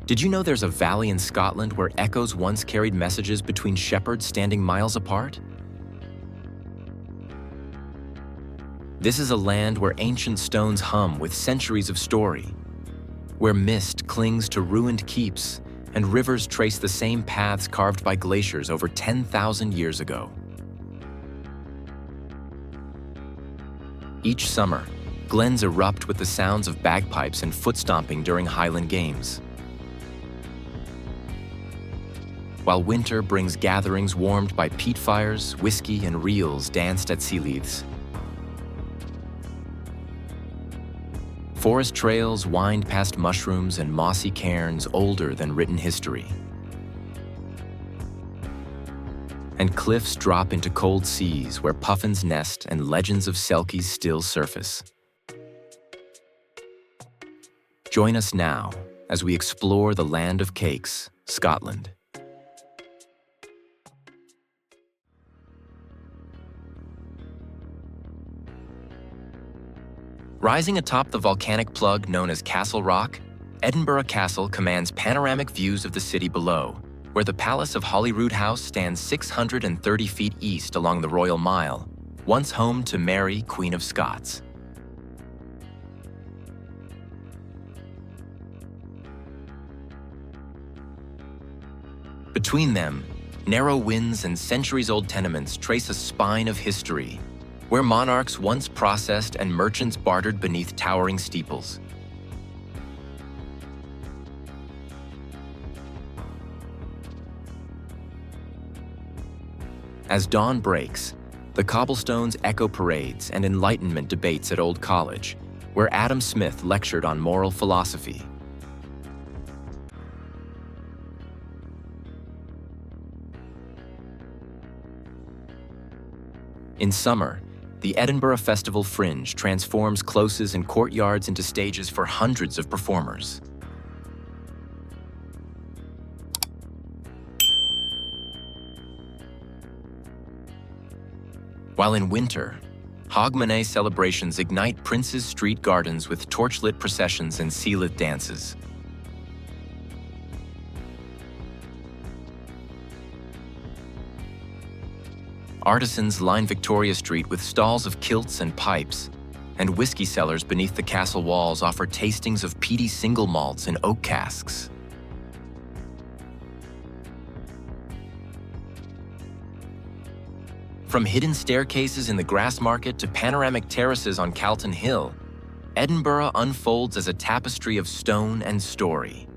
Did you know there's a valley in Scotland where echoes once carried messages between shepherds standing miles apart? This is a land where ancient stones hum with centuries of story, where mist clings to ruined keeps and rivers trace the same paths carved by glaciers over 10,000 years ago. Each summer, glens erupt with the sounds of bagpipes and foot-stomping during Highland Games, while winter brings gatherings warmed by peat fires, whiskey, and reels danced at Sealeiths. Forest trails wind past mushrooms and mossy cairns older than written history. And cliffs drop into cold seas where puffins nest and legends of selkies still surface. Join us now as we explore the land of cakes, Scotland. Rising atop the volcanic plug known as Castle Rock, Edinburgh Castle commands panoramic views of the city below, where the Palace of Holyrood House stands 630 feet east along the Royal Mile, once home to Mary, Queen of Scots. Between them, narrow winds and centuries-old tenements trace a spine of history, where monarchs once processed and merchants bartered beneath towering steeples. As dawn breaks, the cobblestones echo parades and Enlightenment debates at Old College, where Adam Smith lectured on moral philosophy. In summer, the Edinburgh Festival Fringe transforms closes and courtyards into stages for hundreds of performers. While in winter, Hogmanay celebrations ignite Prince's Street gardens with torchlit processions and sealit dances. Artisans line Victoria Street with stalls of kilts and pipes, and whiskey cellars beneath the castle walls offer tastings of peaty single malts in oak casks. From hidden staircases in the Grass Market to panoramic terraces on Calton Hill, Edinburgh unfolds as a tapestry of stone and story.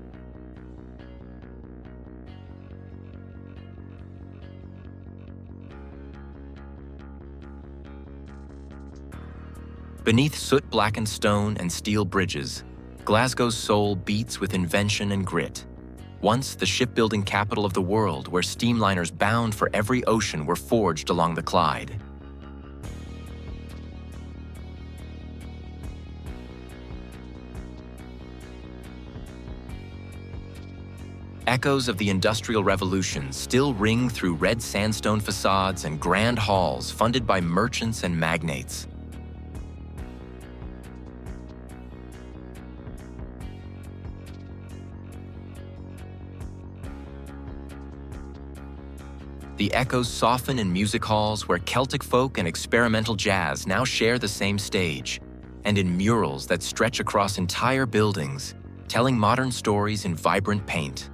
Beneath soot-blackened stone and steel bridges, Glasgow's soul beats with invention and grit. Once the shipbuilding capital of the world, where steamliners bound for every ocean were forged along the Clyde. Echoes of the Industrial Revolution still ring through red sandstone facades and grand halls funded by merchants and magnates. The echoes soften in music halls where Celtic folk and experimental jazz now share the same stage, and in murals that stretch across entire buildings, telling modern stories in vibrant paint.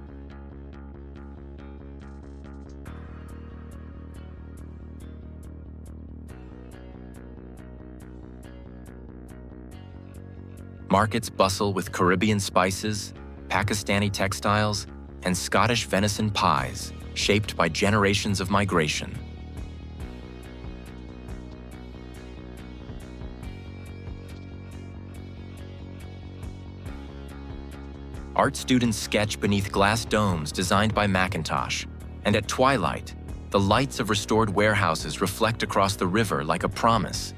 Markets bustle with Caribbean spices, Pakistani textiles, and Scottish venison pies, shaped by generations of migration. Art students sketch beneath glass domes designed by Macintosh, and at twilight, the lights of restored warehouses reflect across the river like a promise.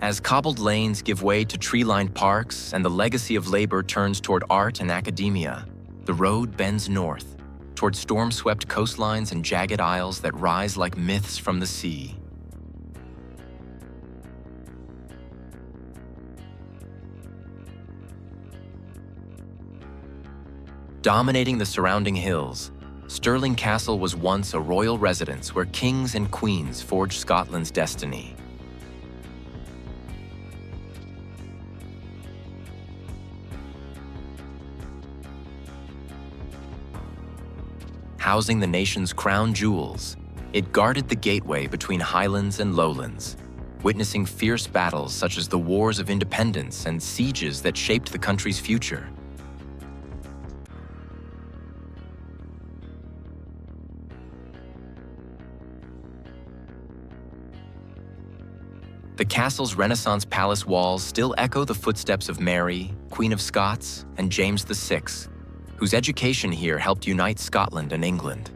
As cobbled lanes give way to tree-lined parks and the legacy of labor turns toward art and academia, the road bends north, toward storm-swept coastlines and jagged isles that rise like myths from the sea. Dominating the surrounding hills, Stirling Castle was once a royal residence where kings and queens forged Scotland's destiny. Housing the nation's crown jewels, it guarded the gateway between highlands and lowlands, witnessing fierce battles such as the Wars of Independence and sieges that shaped the country's future. The castle's Renaissance palace walls still echo the footsteps of Mary, Queen of Scots, and James VI, whose education here helped unite Scotland and England.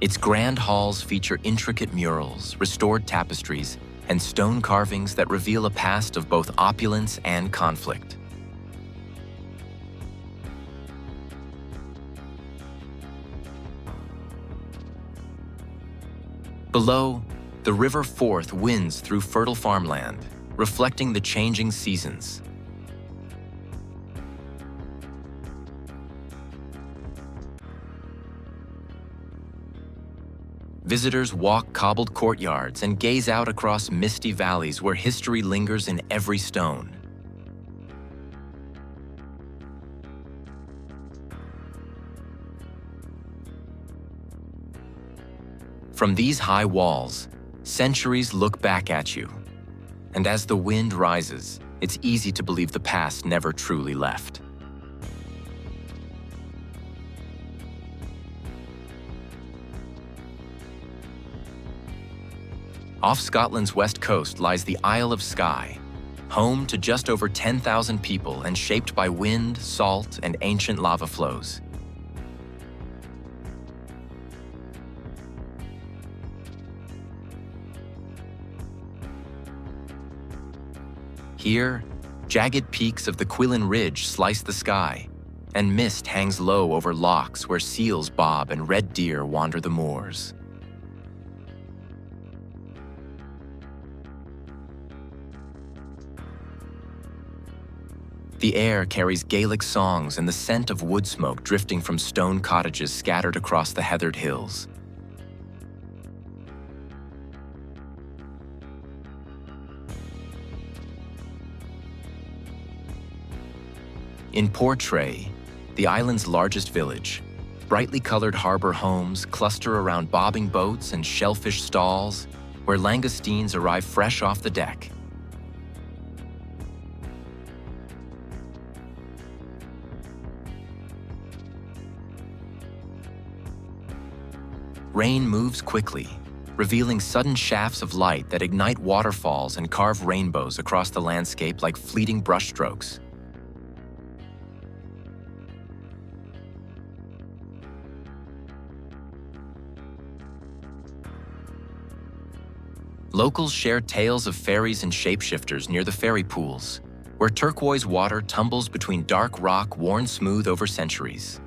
Its grand halls feature intricate murals, restored tapestries, and stone carvings that reveal a past of both opulence and conflict. Below, the River Forth winds through fertile farmland, reflecting the changing seasons. Visitors walk cobbled courtyards and gaze out across misty valleys where history lingers in every stone. From these high walls, centuries look back at you. And as the wind rises, it's easy to believe the past never truly left. Off Scotland's west coast lies the Isle of Skye, home to just over 10,000 people and shaped by wind, salt, and ancient lava flows. Here, jagged peaks of the Quillan Ridge slice the sky, and mist hangs low over lochs where seals bob and red deer wander the moors. The air carries Gaelic songs and the scent of wood smoke drifting from stone cottages scattered across the heathered hills. In Portray, the island's largest village, brightly colored harbor homes cluster around bobbing boats and shellfish stalls where langoustines arrive fresh off the deck. Rain moves quickly, revealing sudden shafts of light that ignite waterfalls and carve rainbows across the landscape like fleeting brushstrokes. Locals share tales of fairies and shapeshifters near the fairy pools, where turquoise water tumbles between dark rock worn smooth over centuries.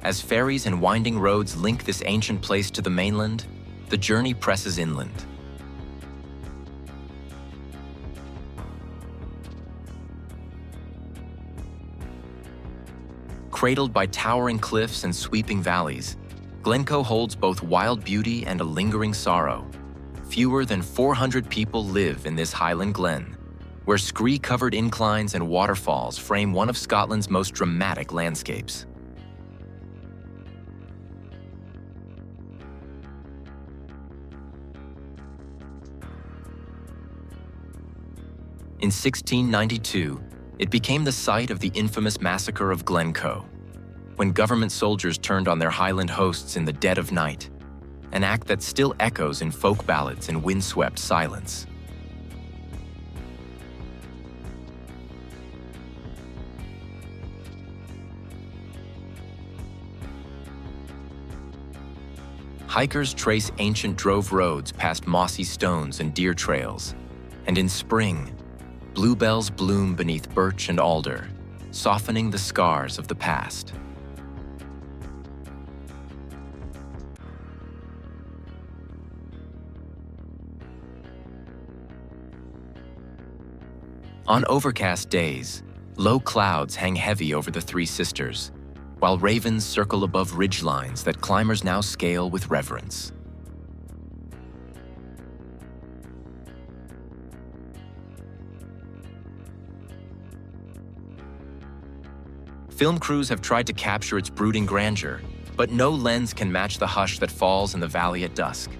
As ferries and winding roads link this ancient place to the mainland, the journey presses inland. Cradled by towering cliffs and sweeping valleys, Glencoe holds both wild beauty and a lingering sorrow. Fewer than 400 people live in this highland glen, where scree-covered inclines and waterfalls frame one of Scotland's most dramatic landscapes. In 1692, it became the site of the infamous massacre of Glencoe, when government soldiers turned on their Highland hosts in the dead of night, an act that still echoes in folk ballads and windswept silence. Hikers trace ancient drove roads past mossy stones and deer trails. And in spring, bluebells bloom beneath birch and alder, softening the scars of the past. On overcast days, low clouds hang heavy over the Three Sisters, while ravens circle above ridgelines that climbers now scale with reverence. Film crews have tried to capture its brooding grandeur, but no lens can match the hush that falls in the valley at dusk.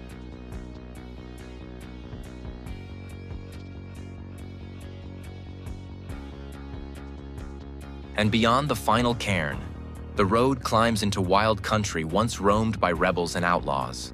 And beyond the final cairn, the road climbs into wild country once roamed by rebels and outlaws.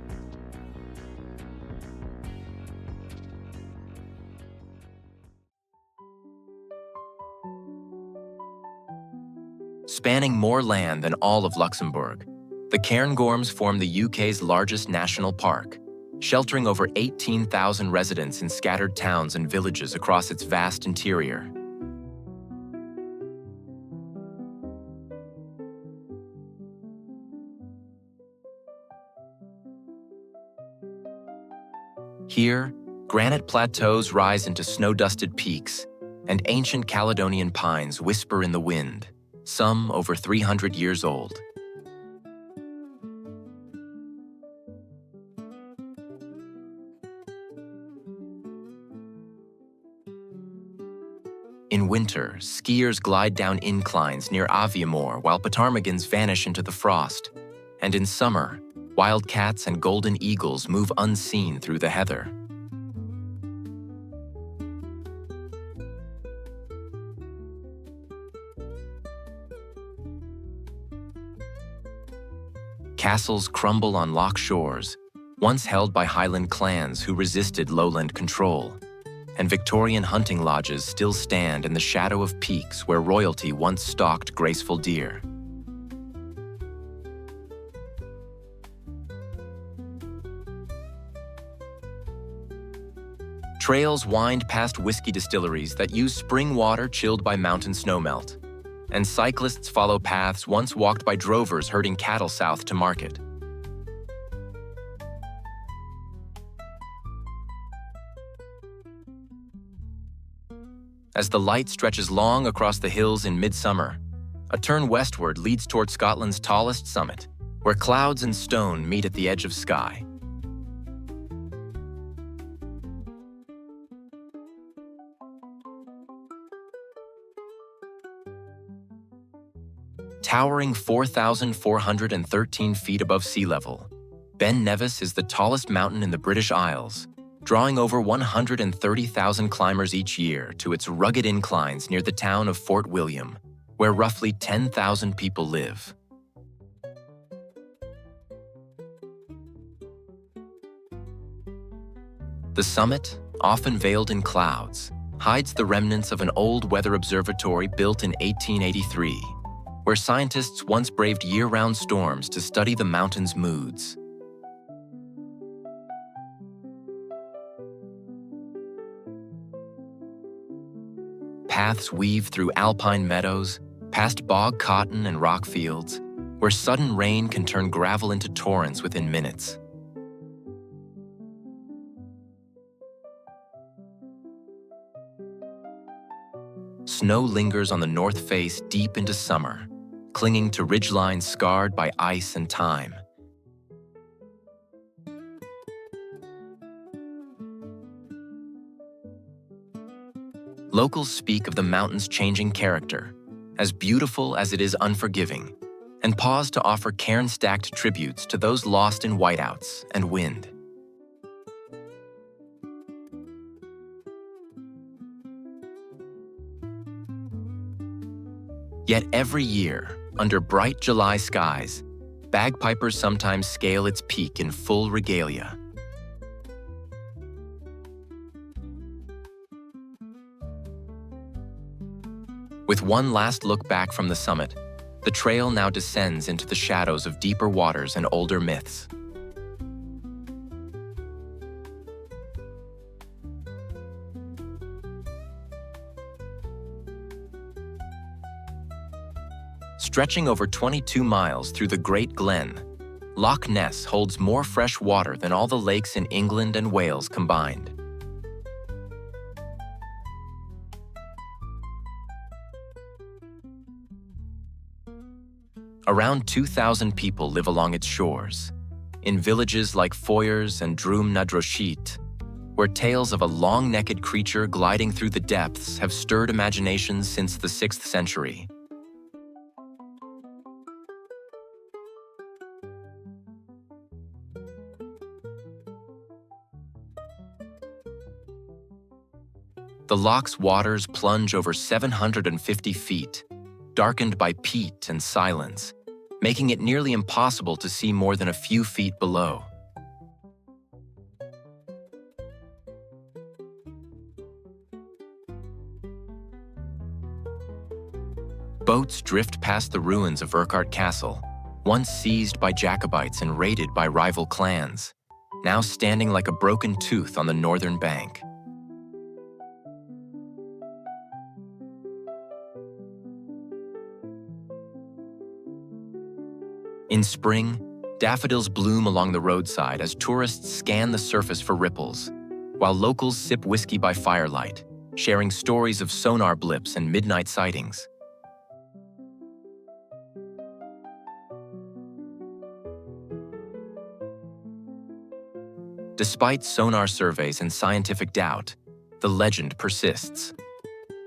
Spanning more land than all of Luxembourg, the Cairngorms form the UK's largest national park, sheltering over 18,000 residents in scattered towns and villages across its vast interior. Here, granite plateaus rise into snow-dusted peaks, and ancient Caledonian pines whisper in the wind, some over 300 years old. In winter, skiers glide down inclines near Aviemore while ptarmigans vanish into the frost, and in summer, wildcats and golden eagles move unseen through the heather. Castles crumble on loch shores, once held by Highland clans who resisted lowland control, and Victorian hunting lodges still stand in the shadow of peaks where royalty once stalked graceful deer. Trails wind past whiskey distilleries that use spring water chilled by mountain snowmelt, and cyclists follow paths once walked by drovers herding cattle south to market. As the light stretches long across the hills in midsummer, a turn westward leads toward Scotland's tallest summit, where clouds and stone meet at the edge of Skye. Towering 4,413 feet above sea level, Ben Nevis is the tallest mountain in the British Isles, drawing over 130,000 climbers each year to its rugged inclines near the town of Fort William, where roughly 10,000 people live. The summit, often veiled in clouds, hides the remnants of an old weather observatory built in 1883, where scientists once braved year-round storms to study the mountain's moods. Paths weave through alpine meadows, past bog cotton and rock fields, where sudden rain can turn gravel into torrents within minutes. Snow lingers on the north face deep into summer, clinging to ridgelines scarred by ice and time. Locals speak of the mountain's changing character, as beautiful as it is unforgiving, and pause to offer cairn-stacked tributes to those lost in whiteouts and wind. Yet every year, under bright July skies, bagpipers sometimes scale its peak in full regalia. With one last look back from the summit, the trail now descends into the shadows of deeper waters and older myths. Stretching over 22 miles through the Great Glen, Loch Ness holds more fresh water than all the lakes in England and Wales combined. Around 2,000 people live along its shores, in villages like Foyers and Drum na Droshit, where tales of a long-necked creature gliding through the depths have stirred imaginations since the 6th century. The loch's waters plunge over 750 feet, darkened by peat and silence, making it nearly impossible to see more than a few feet below. Boats drift past the ruins of Urquhart Castle, once seized by Jacobites and raided by rival clans, now standing like a broken tooth on the northern bank. In spring, daffodils bloom along the roadside as tourists scan the surface for ripples, while locals sip whiskey by firelight, sharing stories of sonar blips and midnight sightings. Despite sonar surveys and scientific doubt, the legend persists.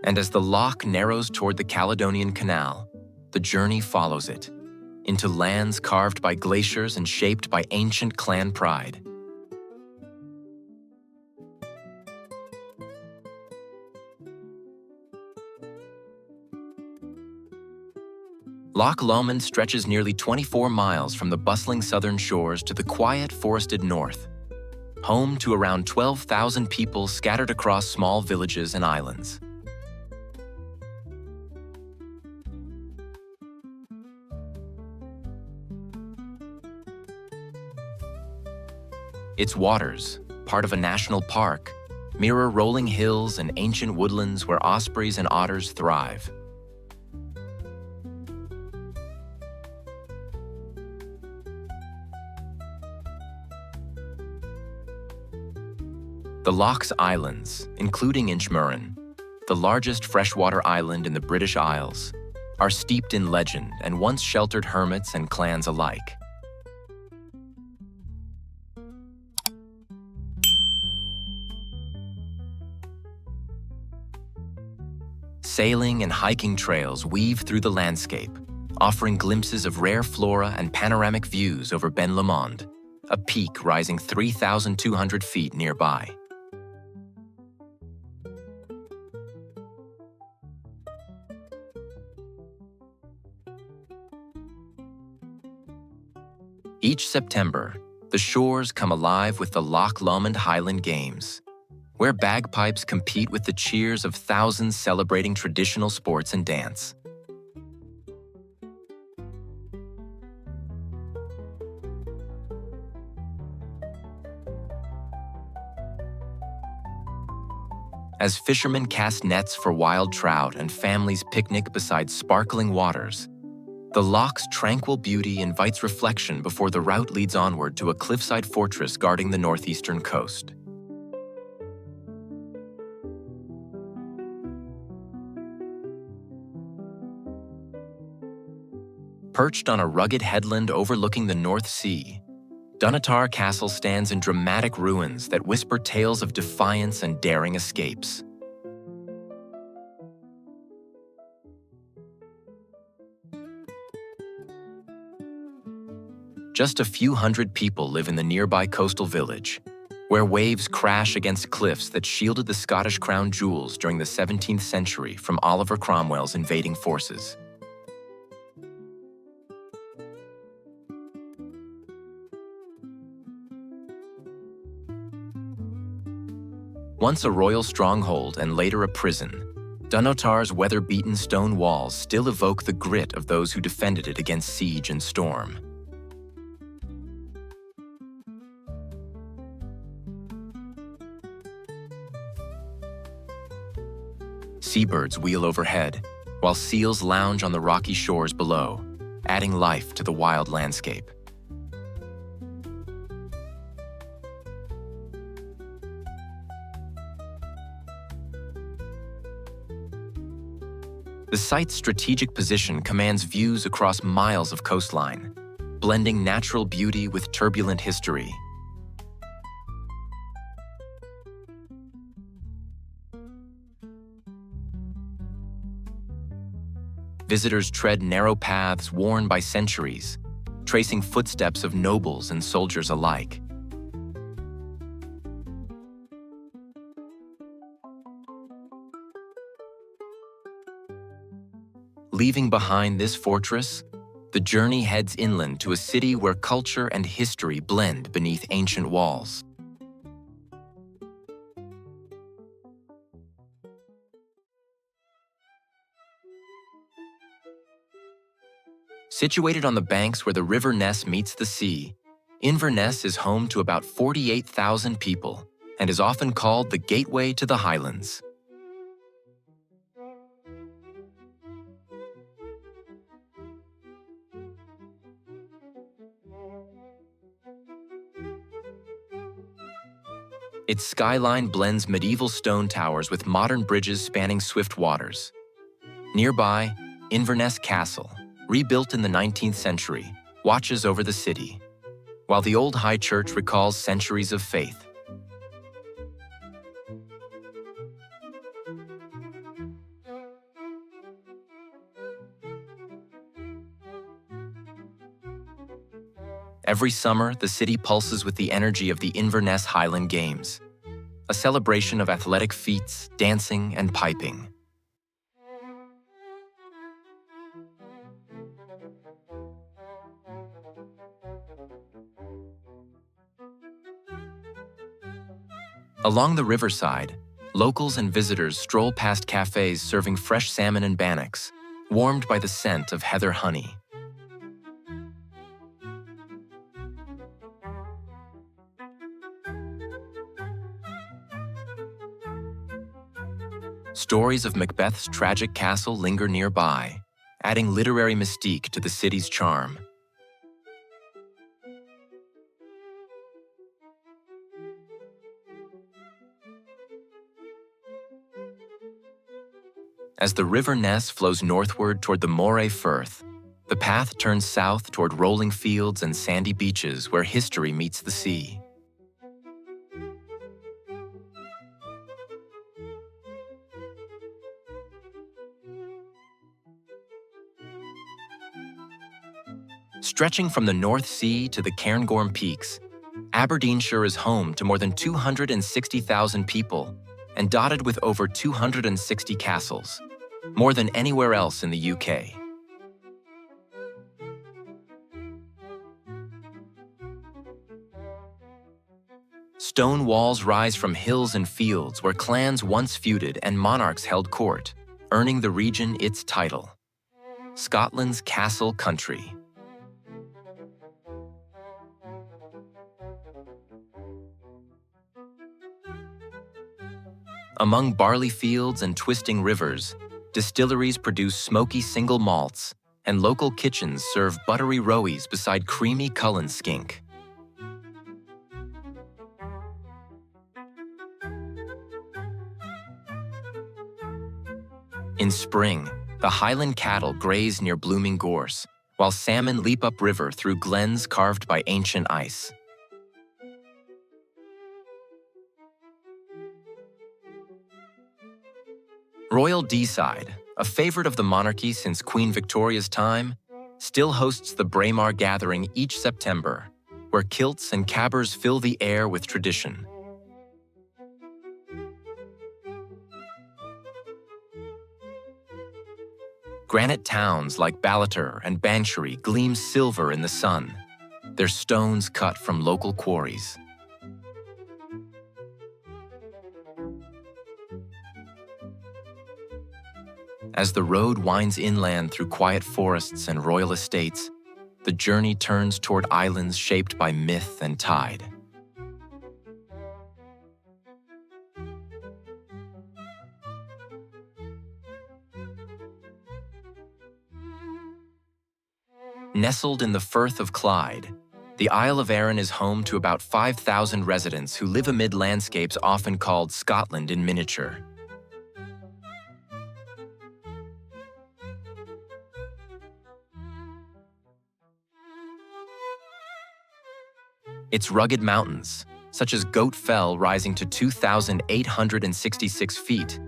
And as the loch narrows toward the Caledonian Canal, the journey follows it, into lands carved by glaciers and shaped by ancient clan pride. Loch Lomond stretches nearly 24 miles from the bustling southern shores to the quiet, forested north, home to around 12,000 people scattered across small villages and islands. Its waters, part of a national park, mirror rolling hills and ancient woodlands where ospreys and otters thrive. The loch's islands, including Inchmurrin, the largest freshwater island in the British Isles, are steeped in legend and once sheltered hermits and clans alike. Sailing and hiking trails weave through the landscape, offering glimpses of rare flora and panoramic views over Ben Lomond, a peak rising 3,200 feet nearby. Each September, the shores come alive with the Loch Lomond Highland Games, where bagpipes compete with the cheers of thousands celebrating traditional sports and dance. As fishermen cast nets for wild trout and families picnic beside sparkling waters, the loch's tranquil beauty invites reflection before the route leads onward to a cliffside fortress guarding the northeastern coast. Perched on a rugged headland overlooking the North Sea, Dunnottar Castle stands in dramatic ruins that whisper tales of defiance and daring escapes. Just a few hundred people live in the nearby coastal village, where waves crash against cliffs that shielded the Scottish crown jewels during the 17th century from Oliver Cromwell's invading forces. Once a royal stronghold and later a prison, Dunnottar's weather-beaten stone walls still evoke the grit of those who defended it against siege and storm. Seabirds wheel overhead, while seals lounge on the rocky shores below, adding life to the wild landscape. The site's strategic position commands views across miles of coastline, blending natural beauty with turbulent history. Visitors tread narrow paths worn by centuries, tracing footsteps of nobles and soldiers alike. Leaving behind this fortress, the journey heads inland to a city where culture and history blend beneath ancient walls. Situated on the banks where the River Ness meets the sea, Inverness is home to about 48,000 people and is often called the gateway to the Highlands. Its skyline blends medieval stone towers with modern bridges spanning swift waters. Nearby, Inverness Castle, rebuilt in the 19th century, watches over the city, while the old High Church recalls centuries of faith. Every summer, the city pulses with the energy of the Inverness Highland Games, a celebration of athletic feats, dancing, and piping. Along the riverside, locals and visitors stroll past cafes serving fresh salmon and bannocks, warmed by the scent of heather honey. Stories of Macbeth's tragic castle linger nearby, adding literary mystique to the city's charm. As the River Ness flows northward toward the Moray Firth, the path turns south toward rolling fields and sandy beaches where history meets the sea. Stretching from the North Sea to the Cairngorm Peaks, Aberdeenshire is home to more than 260,000 people and dotted with over 260 castles, more than anywhere else in the UK. Stone walls rise from hills and fields where clans once feuded and monarchs held court, earning the region its title, Scotland's Castle Country. Among barley fields and twisting rivers, distilleries produce smoky single malts, and local kitchens serve buttery rowies beside creamy Cullen skink. In spring, the Highland cattle graze near blooming gorse, while salmon leap upriver through glens carved by ancient ice. Royal Deeside, a favorite of the monarchy since Queen Victoria's time, still hosts the Braemar Gathering each September, where kilts and cabbers fill the air with tradition. Granite towns like Ballater and Banchory gleam silver in the sun, their stones cut from local quarries. As the road winds inland through quiet forests and royal estates, the journey turns toward islands shaped by myth and tide. Nestled in the Firth of Clyde, the Isle of Arran is home to about 5,000 residents who live amid landscapes often called Scotland in miniature. Its rugged mountains, such as Goat Fell rising to 2,866 feet,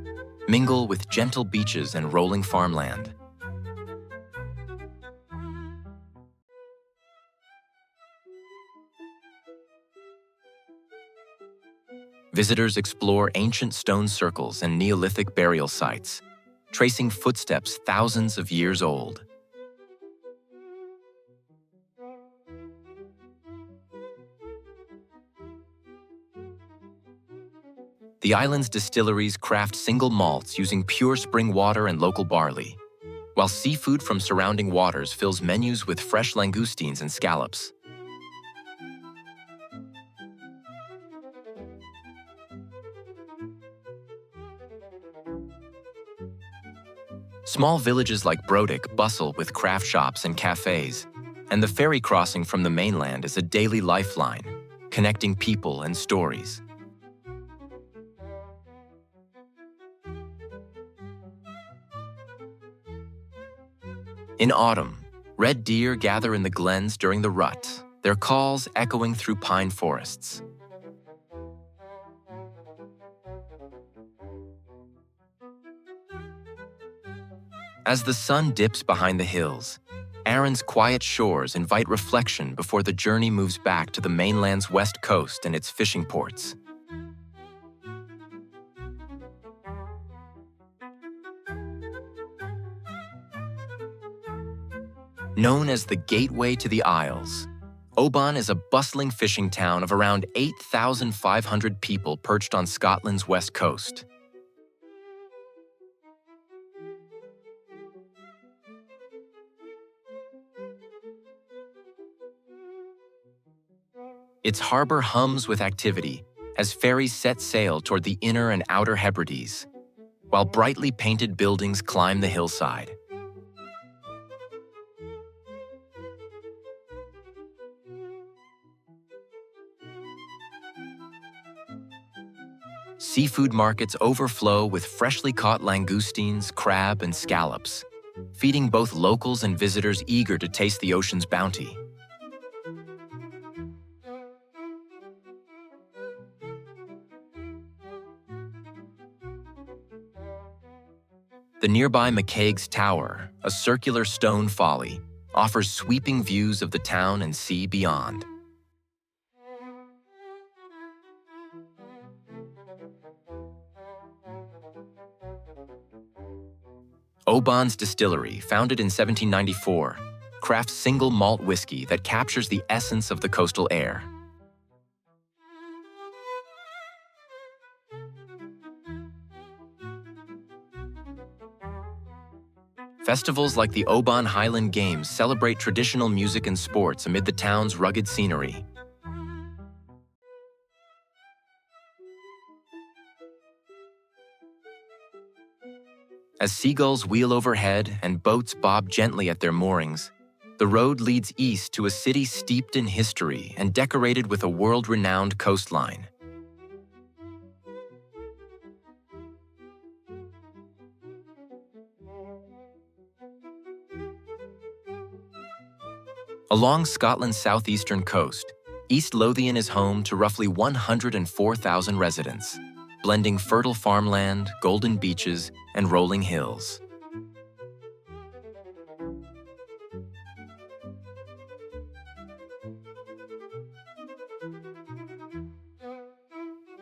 mingle with gentle beaches and rolling farmland. Visitors explore ancient stone circles and Neolithic burial sites, tracing footsteps thousands of years old. The island's distilleries craft single malts using pure spring water and local barley, while seafood from surrounding waters fills menus with fresh langoustines and scallops. Small villages like Brodick bustle with craft shops and cafes, and the ferry crossing from the mainland is a daily lifeline, connecting people and stories. In autumn, red deer gather in the glens during the rut, their calls echoing through pine forests. As the sun dips behind the hills, Arran's quiet shores invite reflection before the journey moves back to the mainland's west coast and its fishing ports. Known as the Gateway to the Isles, Oban is a bustling fishing town of around 8,500 people perched on Scotland's west coast. Its harbor hums with activity as ferries set sail toward the inner and outer Hebrides, while brightly painted buildings climb the hillside. Seafood markets overflow with freshly caught langoustines, crab, and scallops, feeding both locals and visitors eager to taste the ocean's bounty. The nearby McCaig's Tower, a circular stone folly, offers sweeping views of the town and sea beyond. Oban's distillery, founded in 1794, crafts single malt whiskey that captures the essence of the coastal air. Festivals like the Oban Highland Games celebrate traditional music and sports amid the town's rugged scenery. As seagulls wheel overhead and boats bob gently at their moorings, the road leads east to a city steeped in history and decorated with a world-renowned coastline. Along Scotland's southeastern coast, East Lothian is home to roughly 104,000 residents, blending fertile farmland, golden beaches, and rolling hills.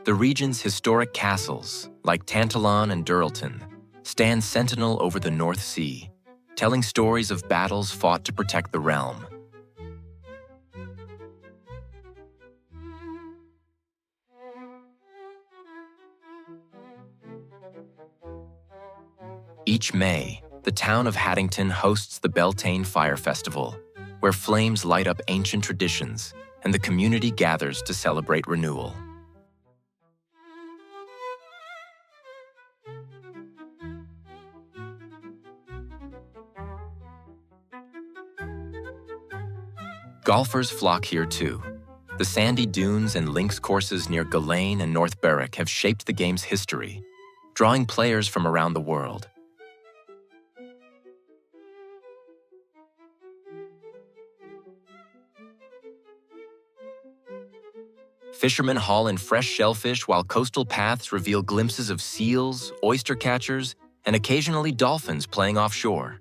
The region's historic castles, like Tantallon and Duralton, stand sentinel over the North Sea, telling stories of battles fought to protect the realm. Each May, the town of Haddington hosts the Beltane Fire Festival, where flames light up ancient traditions and the community gathers to celebrate renewal. Golfers flock here too. The sandy dunes and links courses near Gillane and North Berwick have shaped the game's history, drawing players from around the world. Fishermen haul in fresh shellfish while coastal paths reveal glimpses of seals, oyster catchers, and occasionally dolphins playing offshore.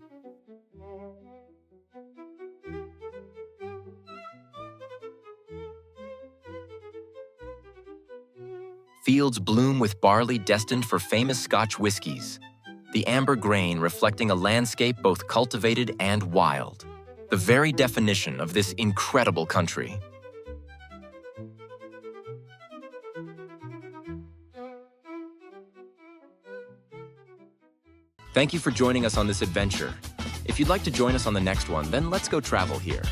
Fields bloom with barley destined for famous Scotch whiskies, the amber grain reflecting a landscape both cultivated and wild, the very definition of this incredible country. Thank you for joining us on this adventure. If you'd like to join us on the next one, then let's go travel here.